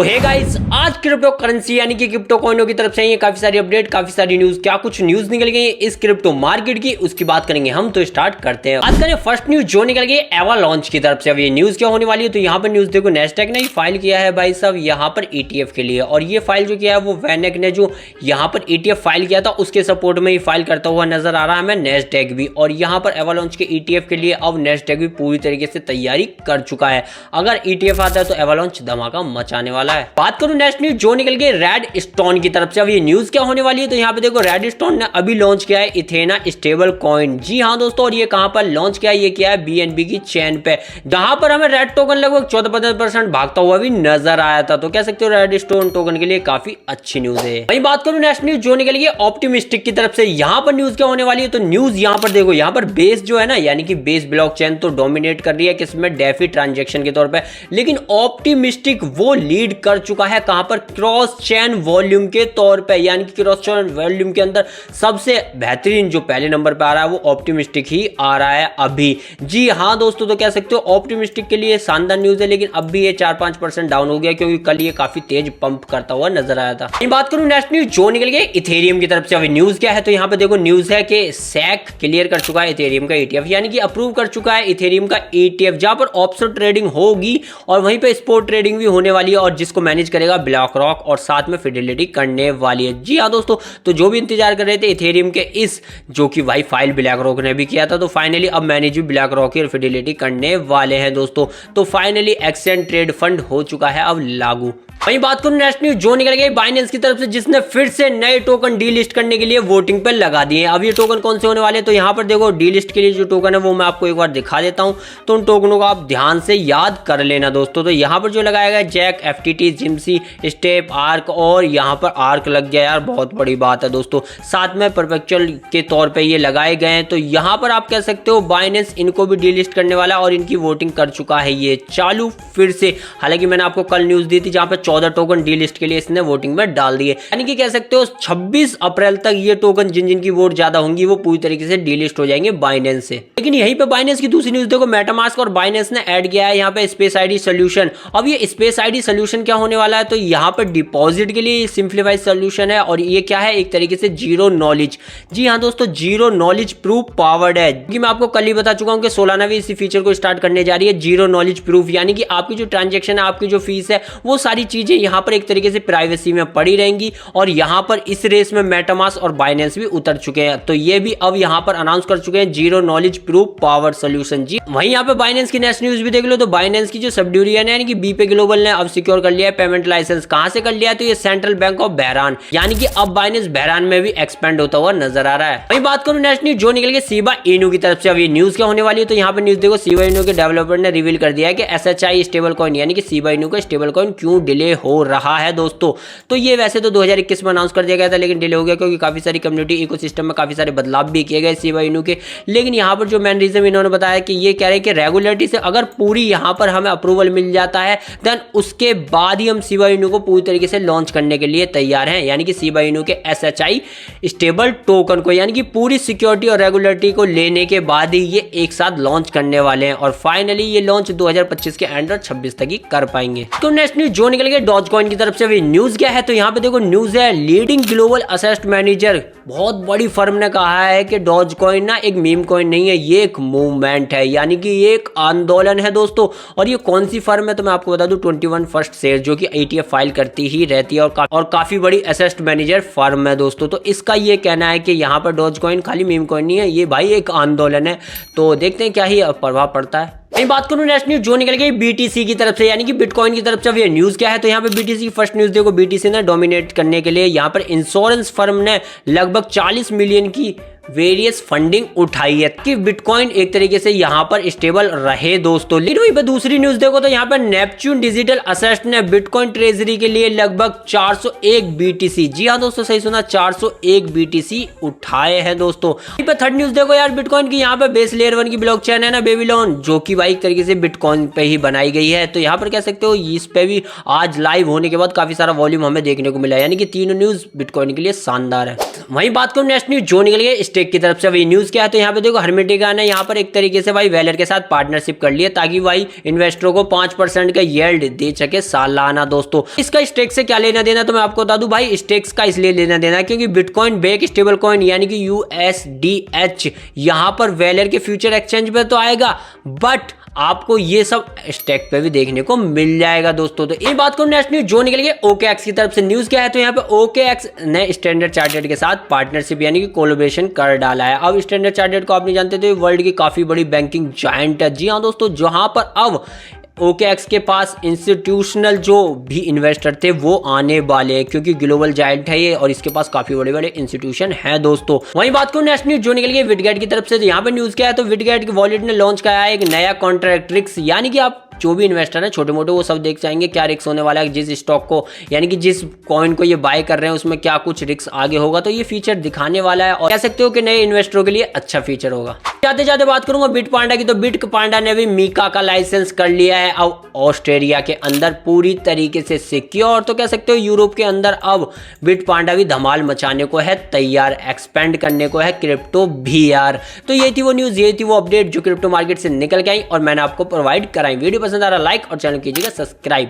तो hey guys, आज crypto currency यानी कि क्रिप्टो कॉइनों की तरफ से ये काफी सारी अपडेट, काफी सारी न्यूज, क्या कुछ न्यूज निकल गई है इस क्रिप्टो मार्केट की, उसकी बात करेंगे हम। तो स्टार्ट करते हैं। आज का फर्स्ट न्यूज जो निकल गई एवालांच की तरफ से। अब ये न्यूज क्या होने वाली है, तो यहाँ पर न्यूज देखो, नेस्डैक ने फाइल किया है भाई साहब यहाँ पर ETF के लिए, और ये फाइल जो किया है वो वैनेक ने जो यहाँ पर ETF फाइल किया था उसके सपोर्ट में ही फाइल करता हुआ नजर आ रहा है हमें नेस्डैक भी। और यहाँ पर एवालांच के ETF के लिए अब नेस्डैक भी पूरी तरीके से तैयारी कर चुका है। अगर ETF आता है तो एवालांच धमाका मचाने वाला है। बात करूं नेक्स्ट न्यूज जो निकल गई रेड स्टोन की तरफ से। अब ये न्यूज क्या होने वाली है, तो यहाँ पे देखो रेड स्टोन ने अभी लॉन्च किया है इथेना स्टेबल कॉइन। जी हाँ दोस्तों, और ये कहां पर लॉन्च किया है, ये किया है BNB की चेन पे, जहां पर हमें रेड टोकन लगभग 14-15% भागता हुआ भी नजर आया था। तो कह सकते हो रेड स्टोन टोकन के लिए काफी अच्छी न्यूज है। वही बात करूं नेक्स्ट न्यूज जो निकल गई ऑप्टिमिस्टिक की तरफ से। यहाँ पर न्यूज क्या होने वाली है, तो न्यूज यहाँ पर देखो, यहाँ पर बेस जो है ना, यानी कि बेस ब्लॉकचेन तो डोमिनेट कर रही है किसमें, डेफी ट्रांजेक्शन के तौर पर, लेकिन ऑप्टिमिस्टिक वो लीड कर चुका है कहां पर, क्रॉस चेन वॉल्यूम के तौर पे। यानी कि क्रॉस चेन वॉल्यूम के अंदर सबसे बेहतरीन जो पहले नंबर पे आ रहा है वो ऑप्टिमिस्टिक ही आ रहा है अभी। जी हाँ दोस्तों, तो कह सकते हो ऑप्टिमिस्टिक के लिए शानदार न्यूज है, लेकिन अब भी ये 4-5% डाउन हो गया क्योंकि कल ये काफी तेज पंप करता हुआ नजर आया था। बात करूं नेक्स्ट न्यूज जो निकल गई इथेरियम की तरफ से। अभी न्यूज क्या है, तो यहाँ पे देखो न्यूज है कि सैक क्लियर कर चुका है इथेरियम का ETF, यानी कि अप्रूव कर चुका है इथेरियम का ETF, जहां पर ऑप्शन ट्रेडिंग होगी और वहीं पे स्पॉट ट्रेडिंग भी होने वाली है, और जिसको मैनेज करेगा ब्लैक रॉक और साथ में फिडेलिटी करने वाली है। जी हाँ दोस्तों, तो जो भी इंतजार कर रहे थे इथेरियम के इस जो कि भाई फाइल ब्लैक रॉक ने भी किया था, तो फाइनली अब मैनेज भी ब्लैक रॉक की फिडेलिटी करने वाले हैं दोस्तों। तो फाइनली एक्सचेंज ट्रेड फंड हो चुका है अब लागू। वहीं बात करूं नेक्स्ट न्यूज जो निकल गई बाइनेंस की तरफ से, जिसने फिर से नए टोकन डीलिस्ट करने के लिए वोटिंग पे लगा दिए। अब ये टोकन कौन से होने वाले हैं, तो यहाँ पर देखो डीलिस्ट के लिए जो टोकन है वो मैं आपको एक बार दिखा देता हूँ, तो उन टोकनों को आप ध्यान से याद कर लेना दोस्तों। तो यहाँ पर जो लगाया गया जैक, FTT, जिम्सी, स्टेप, आर्क, और यहाँ पर आर्क लग गया यार, बहुत बड़ी बात है दोस्तों। साथ में परपेचुअल के तौर पर ये लगाए गए हैं। तो यहाँ पर आप कह सकते हो बाइनेंस इनको भी डीलिस्ट करने वाला है और इनकी वोटिंग कर चुका है ये चालू फिर से। हालांकि मैंने आपको कल न्यूज दी थी जहाँ पे 14 टोकन डीलिस्ट के लिए इसने वोटिंग में डाल दिए, यानी कि कह सकते हो 26 अप्रैल तक ये टोकन जिन की वोट ज्यादा होंगी वो पूरी तरीके से डीलिस्ट हो जाएंगे बाइनेंस से। लेकिन यहीं पे बाइनेंस की दूसरी न्यूज देखो, मेटामास्क और बाइनेंस ने ऐड किया है यहाँ पे स्पेस ID सोल्यूशन। अब ये स्पेस ID सोल्यूशन क्या होने वाला है, तो यहाँ पर डिपॉजिट के लिए सिंप्लीफाइड सोल्यूशन है, और ये क्या है, एक तरीके से जीरो नॉलेज। जी हाँ दोस्तों, जीरो नॉलेज प्रूफ पावर्ड है, कि मैं आपको कल ही बता चुका हूँ कि सोलाना भी इसी फीचर को स्टार्ट करने जा रही है, जीरो नॉलेज प्रूफ। यानी कि आपकी जो ट्रांजेक्शन है, आपकी जो फीस है, वो सारी चीजें यहाँ पर एक तरीके से प्राइवेसी में पड़ी रहेंगी। और यहाँ पर इस रेस में मेटामास्क और बाइनेंस भी उतर चुके हैं, तो ये भी अब यहाँ पर अनाउंस कर चुके हैं zero knowledge proof power solution. जी वहीं यहाँ पे बाइनेंस की नेक्स्ट न्यूज भी देख लो, तो बाइनेंस की जो सबड्यूरियन है यानी कि बीपे ग्लोबल ने अब सिक्योर कर लिया है पेमेंट लाइसेंस। कहां से कर लिया है, तो ये सेंट्रल बैंक ऑफ बहरान, यानी कि अब बाइनेंस बहरान में भी एक्सपेंड होता हुआ नजर आ रहा है। वहीं बात करूं नेक्स्ट न्यूज जो निकल गई शिबा इनू की तरफ से। अब ये न्यूज क्या होने वाली है, तो यहाँ पे न्यूज देखो, शिबा इनू के डेवलपर ने रिवील कर दिया है कि SHI स्टेबल कॉइन यानी कि शिबा इनू का स्टेबल कॉइन क्यों डिले हो रहा है दोस्तों। तो ये वैसे तो 2021 में अनाउंस कर दिया गया था, लेकिन डिले हो गया क्योंकि काफी सारी कम्युनिटी इकोसिस्टम में काफी सारे बदलाव भी किए गए शिबा इनू के। लेकिन यहाँ पर जो मेन रीजन इन्होंने बताया कि ये कह रहे हैं कि रेगुलरिटी से अगर पूरी यहाँ पर हमें अप्रूवल मिल जाता है, देन उसके बाद ही हम शिबा इनू को पूरी तरीके से लॉन्च करने के लिए तैयार हैं। यानी कि शिबा इनू के SHI स्टेबल टोकन को, यानी कि पूरी सिक्योरिटी और रेगुलरिटी को लेने के बाद ही ये एक साथ लॉन्च करने वाले हैं, और फाइनली ये लॉन्च 2025 के एंड और 26 तक ही कर पाएंगे। तो नेक्स्ट न्यूज जो निकल गई डॉजकॉइन की तरफ से। न्यूज क्या है, तो यहाँ पे देखो न्यूज है लीडिंग ग्लोबल असेट मैनेजर, बहुत बड़ी फर्म ने कहा है कि डॉजकॉइन ना एक मीम कॉइन नहीं है, ये एक मूवमेंट है, यानी कि ये एक आंदोलन है दोस्तों। और ये कौन सी फर्म है, तो मैं आपको बता दूं 21 फर्स्ट शेयर, जो कि ETF फाइल करती ही रहती है और काफी बड़ी असेट मैनेजर फर्म है दोस्तों। तो इसका ये कहना है कि यहाँ पर डॉजकॉइन खाली मीम कॉइन नहीं है, ये भाई एक आंदोलन है। तो देखते हैं क्या ही प्रभाव पड़ता है। बात करूं नेक्स्ट न्यूज जो निकल गई BTC की तरफ से, यानी कि बिटकॉइन की तरफ से। ये न्यूज क्या है, तो यहाँ पे BTC की फर्स्ट न्यूज देखो, BTC ने डोमिनेट करने के लिए यहाँ पर इंश्योरेंस फर्म ने लगभग 40 मिलियन की वेरियस फंडिंग उठाई है कि बिटकॉइन एक तरीके से यहाँ पर स्टेबल रहे दोस्तों। लेकिन वहीं पे दूसरी न्यूज देखो, तो यहाँ पर नेपच्यून डिजिटल असेट्स ने बिटकॉइन ट्रेजरी के लिए लगभग 401 BTC, जी हाँ दोस्तों सही सुना, 401 BTC उठाए हैं दोस्तों। वहीं पे थर्ड न्यूज देखो यार बिटकॉइन की, यहाँ पे बेस लेयर 1 की ब्लॉकचेन है ना बेबीलोन, जो कि भाई एक तरीके से बिटकॉइन पे ही बनाई गई है। तो यहाँ पर कह सकते हो इस पे भी आज लाइव होने के बाद काफी सारा वॉल्यूम हमें देखने को मिला, यानी कि तीनों न्यूज बिटकॉइन के लिए शानदार है। वहीं बात करूं नेक्स्ट न्यूज जो निकल गई स्टेक की तरफ से वही न्यूज क्या है, तो यहाँ पे देखो हर्मेटिका ने यहाँ पर एक तरीके से भाई वेलर के साथ पार्टनरशिप कर लिया ताकि भाई इन्वेस्टरों को 5% का यील्ड दे सके सालाना। दोस्तों इसका स्टेक से क्या लेना देना, तो मैं आपको बता दूं भाई स्टेक्स का इसलिए लेना देना क्योंकि बिटकॉइन बेक स्टेबल कॉइन यानी कि USDH यहाँ पर वेलर के फ्यूचर एक्सचेंज पे तो आएगा, बट आपको ये सब स्टेक पे भी देखने को मिल जाएगा दोस्तों। तो इन बात को नेक्स्ट न्यूज जो निकल गई OKX की तरफ से न्यूज क्या है, तो यहाँ पे OKX ने स्टैंडर्ड चार्टर्ड के साथ पार्टनरशिप यानी कि कोलैबोरेशन कर डाला है। अब स्टैंडर्ड चार्टर्ड को आप नहीं जानते थे, वर्ल्ड की काफी बड़ी बैंकिंग जायंट है। जी हाँ दोस्तों, जहां पर अब OKX के पास इंस्टीट्यूशनल जो भी इन्वेस्टर थे वो आने वाले हैं क्योंकि ग्लोबल जायंट है ये और इसके पास काफी बड़े बड़े इंस्टीट्यूशन हैं दोस्तों। वहीं बात करूं नेक्स्ट न्यूज जो निकल गई विटगेट की तरफ से, तो यहाँ पे न्यूज क्या है, तो विटगेट की वॉलेट ने लॉन्च किया है एक नया कॉन्ट्रैक्ट रिस्क, यानी कि आप जो भी इन्वेस्टर है छोटे मोटे वो सब देख जाएंगे क्या रिस्क होने वाला है, जिस स्टॉक को यानी कि जिस कॉइन को ये बाय कर रहे हैं उसमें क्या कुछ रिस्क आगे होगा, तो ये फीचर दिखाने वाला है और कह सकते हो कि नए इन्वेस्टरों के लिए अच्छा फीचर होगा। जाते जाते बात करूंगा बिट पांडा की, तो बिट पांडा ने भी मीका का लाइसेंस कर लिया है अब ऑस्ट्रेलिया के अंदर पूरी तरीके से सिक्योर, तो कह सकते हो यूरोप के अंदर अब बिट पांडा भी धमाल मचाने को है तैयार, एक्सपेंड करने को है क्रिप्टो भी यार। तो ये थी वो न्यूज, ये थी वो अपडेट जो क्रिप्टो मार्केट से निकल के आई और मैंने आपको प्रोवाइड कराई। वीडियो पसंद आ रहा लाइक और चैनल कीजिएगा सब्सक्राइब।